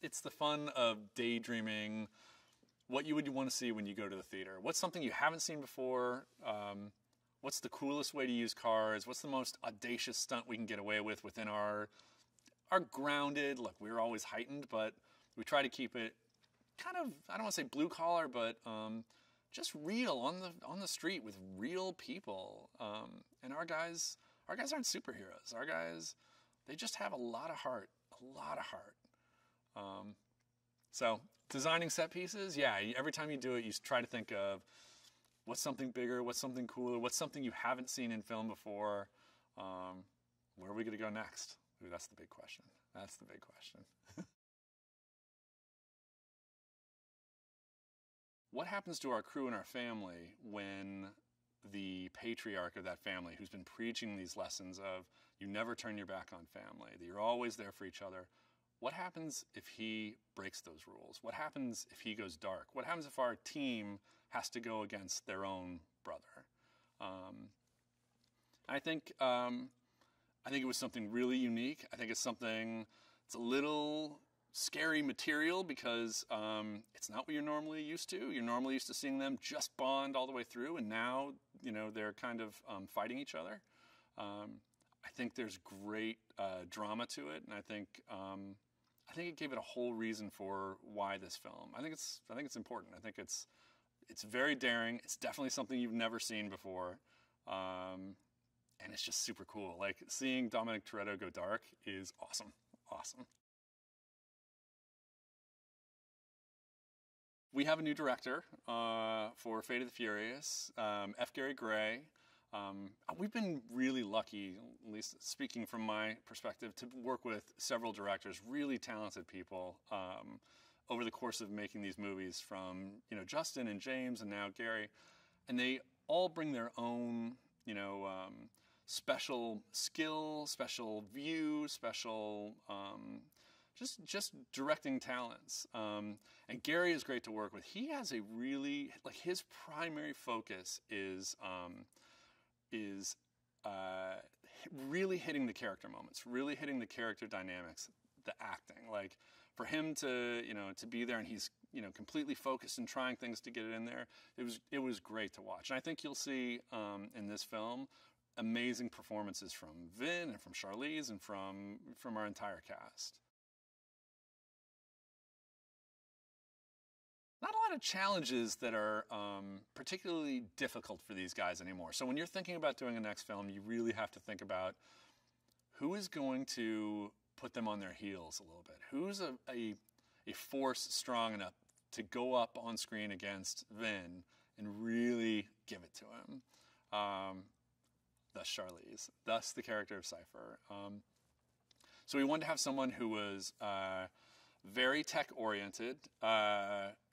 it's the fun of daydreaming what you would want to see when you go to the theater. What's something you haven't seen before? What's the coolest way to use cars? What's the most audacious stunt we can get away with within our grounded, look, we're always heightened, but we try to keep it kind of, I don't want to say blue collar, but just real on the street with real people. And our guys aren't superheroes. Our guys, they just have a lot of heart, a lot of heart. So designing set pieces, yeah, every time you do it, you try to think of what's something bigger, what's something cooler, what's something you haven't seen in film before. Where are we going to go next? Ooh, that's the big question. That's the big question. What happens to our crew and our family when the patriarch of that family, who's been preaching these lessons of you never turn your back on family, that you're always there for each other, what happens if he breaks those rules? What happens if he goes dark? What happens if our team has to go against their own brother? I think it was something really unique. I think it's something, it's a little scary material because it's not what you're normally used to. You're normally used to seeing them just bond all the way through, and now, you know, they're kind of fighting each other. I think there's great drama to it, and I think it gave it a whole reason for why this film. I think it's important. I think it's very daring. It's definitely something you've never seen before. And it's just super cool. Like, seeing Dominic Toretto go dark is awesome. Awesome. We have a new director for Fate of the Furious, F. Gary Gray. We've been really lucky, at least speaking from my perspective, to work with several directors, really talented people, over the course of making these movies, from, you know, Justin and James and now Gary. And they all bring their own, you know, special skill, special view, special just directing talents. And Gary is great to work with. He has a really, like, his primary focus is really hitting the character moments, really hitting the character dynamics, the acting. Like, for him to, you know, to be there and he's, you know, completely focused and trying things to get it in there, it was great to watch. And I think you'll see in this film amazing performances from Vin and from Charlize and from our entire cast. Not a lot of challenges that are particularly difficult for these guys anymore. So when you're thinking about doing a next film, you really have to think about who is going to put them on their heels a little bit. Who's a force strong enough to go up on screen against Vin and really give it to him. Thus Charlize, thus the character of Cypher. So we wanted to have someone who was very tech-oriented,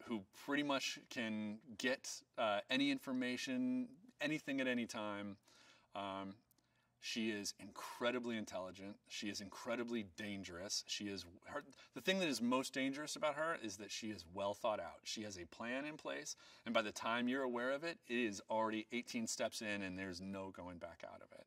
who pretty much can get any information, anything at any time. She is incredibly intelligent. She is incredibly dangerous. The thing that is most dangerous about her is that she is well thought out. She has a plan in place, and by the time you're aware of it, it is already 18 steps in, and there's no going back out of it.